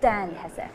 Dan Hesse.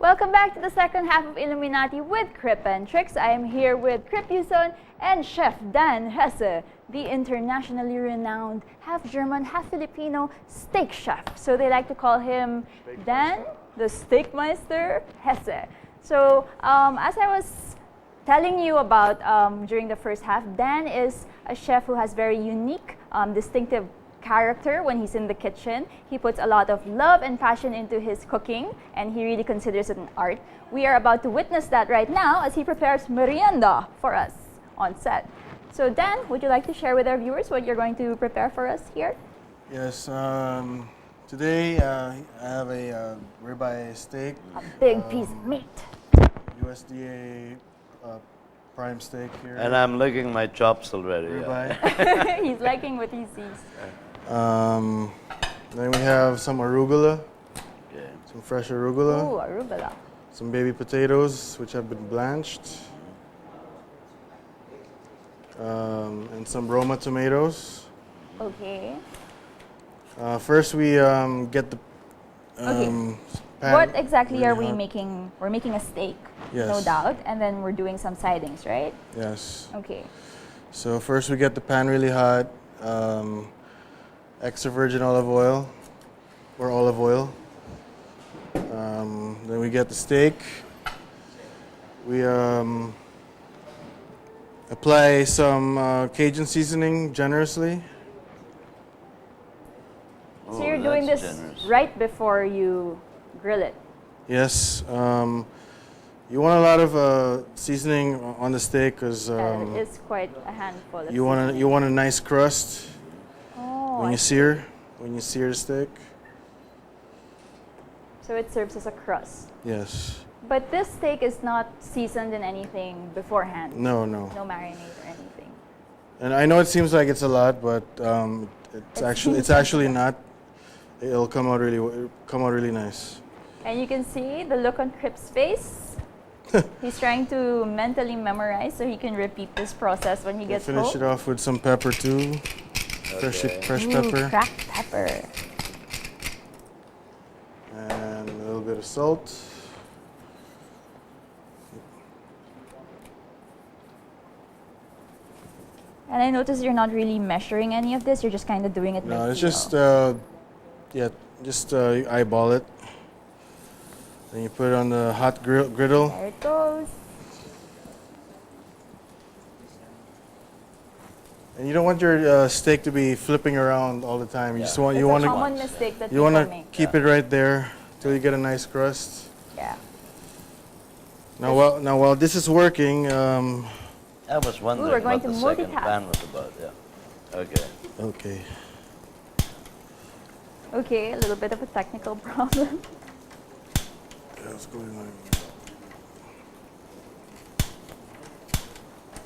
Welcome back to the second half of Illuminati with Crip and Tricks. I am here with Crip Yuson and Chef Dan Hesse, the internationally renowned half German, half Filipino steak chef. So they like to call him Dan, the Steakmeister Hesse. So as I was telling you about during the first half, Dan is a chef who has very unique, distinctive character when he's in the kitchen. He puts a lot of love and passion into his cooking, and he really considers it an art. We are about to witness that right now as he prepares merienda for us on set. So Dan, would you like to share with our viewers what you're going to prepare for us here? Yes, today I have a ribeye steak. A big piece of meat. USDA prime steak here. And I'm licking my chops already. Ribeye. He's liking what he sees. Then we have some arugula, Okay. some fresh arugula, Ooh, arugula. some baby potatoes which have been blanched, and some Roma tomatoes. Okay. First we get the pan What exactly are really we hot. making? We're making a steak, Yes. no doubt, and then we're doing some sidings, right? Yes. Okay. So first we get the pan really hot, extra virgin olive oil or olive oil. Then we get the steak. We apply some Cajun seasoning generously. So you're doing this right before you grill it. Yes. You want a lot of seasoning on the steak because And it is quite a handful. Of you want a nice crust Oh, when I you sear the steak. So it serves as a crust. Yes. But this steak is not seasoned in anything beforehand. No. No marinade or anything. And I know it seems like it's a lot, but it's actually not. It'll come out really nice. And you can see the look on Crip's face. He's trying to mentally memorize so he can repeat this process when he gets home. Finish it off with some pepper too. Fresh Ooh, pepper. cracked pepper. And a little bit of salt. And I noticed you're not really measuring any of this. You're just kind of doing it. No, by it's feel. just eyeball it. Then you put it on the hot griddle. There it goes. And you don't want your steak to be flipping around all the time. You just want It's you a want common to mistake that you want people to make. keep it right there till you get a nice crust. Yeah. Now while this is working, I was wondering we're going what the to second multitask. pan was about. Yeah. Okay. okay. Okay, a little bit of a technical problem. Yeah, what's going on?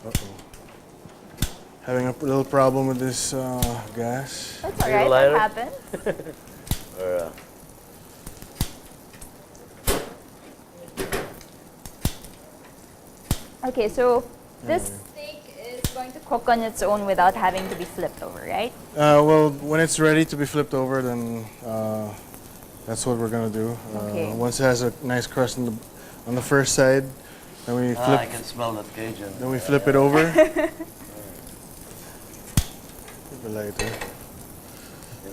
Uh-oh. Having a little problem with this gas. That's all Need a right. That lighter? happens. Or, Okay, so this steak is going to cook on its own without having to be flipped over, right? Well, when it's ready to be flipped over, then that's what we're gonna do. Okay. Once it has a nice crust on the first side, then we flip. I can smell that Cajun. Then we flip it over. Flip it like that.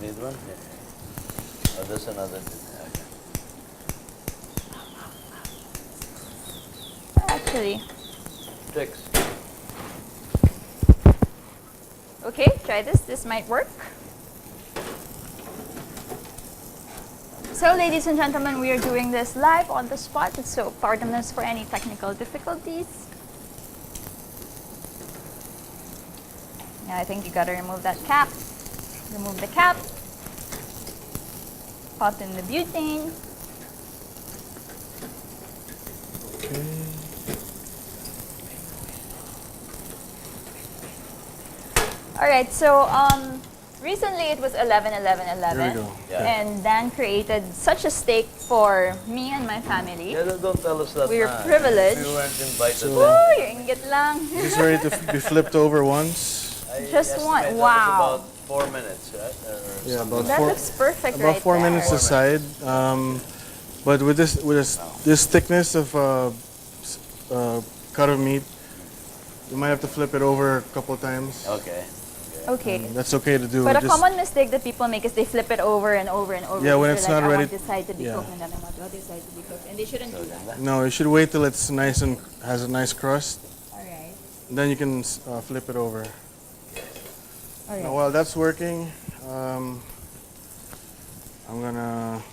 You You need one? Yeah. Oh, there's another. Okay. Actually, Tricks. okay, try this. This might work. So, ladies and gentlemen, we are doing this live on the spot, so pardon us for any technical difficulties. Now, I think you gotta remove that cap. Remove the cap. Pop in the butane. Alright, so recently it was 11-11-11. There we go. Yeah. And Dan created such a steak for me and my family. Yeah, don't tell us that. We're now. privileged. We weren't invited. So- Woo, your inggit lang. It's ready to be flipped over once. I Just estimate one. that was Wow. about 4 minutes, right? Yeah, about That four. looks perfect About right 4 there. minutes aside. But with this thickness of cut of meat, you might have to flip it over a couple of times. Okay. Okay. That's okay to do. But a Just- common mistake that people make is they flip it over and over and over. Yeah, when They're it's like, not I ready- want this side to be yeah. cooked, and then I want the other side to be cooked. And they shouldn't do that. No, you should wait till it's nice and has a nice crust. Alright. Then you can flip it over. Now, Alright. while that's working, I'm gonna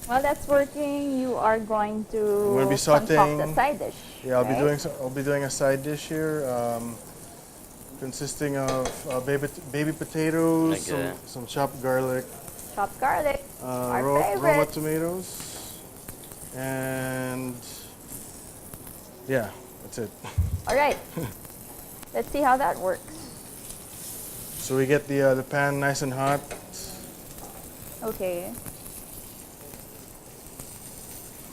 While that's working, you are going to I'm gonna be concoct sautéing. a side dish. I'll be right? doing a side dish here, consisting of baby potatoes, Okay. some chopped garlic, chopped garlic. Our Roma favorite. tomatoes, and yeah, that's it. Alright. Let's see how that works. So we get the pan nice and hot. Okay.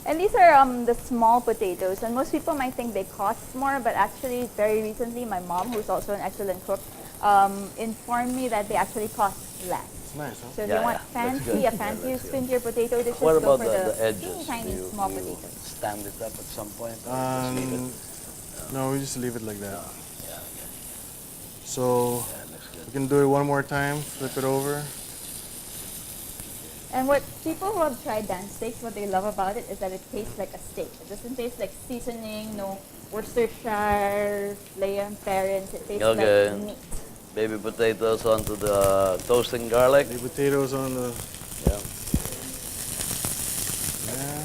And these are the small potatoes, and most people might think they cost more, but actually, very recently, my mom, who's also an excellent cook, informed me that they actually cost less. It's nice, huh? So if Yeah, you want yeah, looks good. a fancier, Looks good. spinchier potato dishes, What go about for the teeny edges? tiny Do you, small do you potatoes. stand it up at some point? Or just leave it? No, we just leave it like that. Yeah, okay. So Yeah, looks good. we can do it one more time. Flip it over. And what people who have tried Dan steaks, what they love about it is that it tastes like a steak. It doesn't taste like seasoning, no Worcestershire, lamb, parents. It tastes Okay. like meat. Baby potatoes onto the toasting garlic. The potatoes on the Yeah. yeah.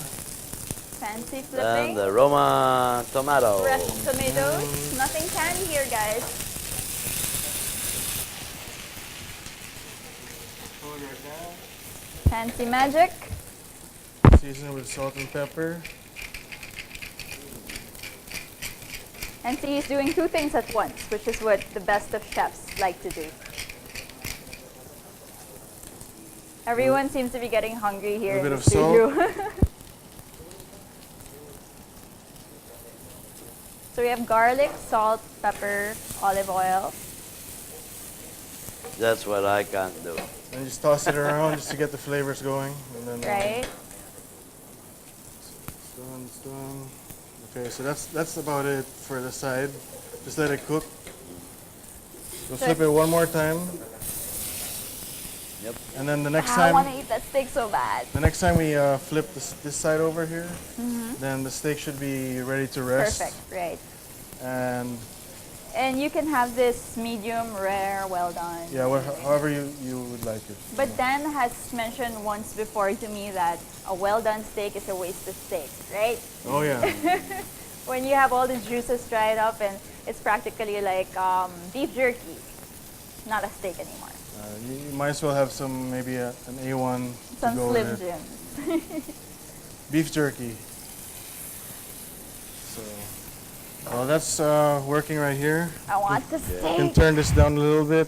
Fancy And flipping. the Roma tomato. Fresh tomatoes. Nothing candy here, guys. Fancy magic. Season with salt and pepper. And see, he's doing two things at once, which is what the best of chefs like to do. Everyone seems to be getting hungry here in bit the of salt. studio. So we have garlic, salt, pepper, olive oil. That's what I can't do. And just toss it around just to get the flavors going. And then, Right? It's done, it's done. Okay, so that's about it for the side. Just let it cook. We'll So flip it one more time. Yep. And then the next I want to time, eat that steak so bad. the next time we flip this side over here, then the steak should be ready to rest. Perfect, right. And you can have this medium, rare, well done. yeah, however you would like it. But Dan has mentioned once before to me that a well done steak is a wasted steak, right? Oh yeah. When you have all the juices dried up and it's practically like beef jerky, not a steak anymore. You might as well have some maybe an A1 Some to go Slim with it. Jims. Beef jerky. So, well, that's working right here. I want the You can steak. turn this down a little bit.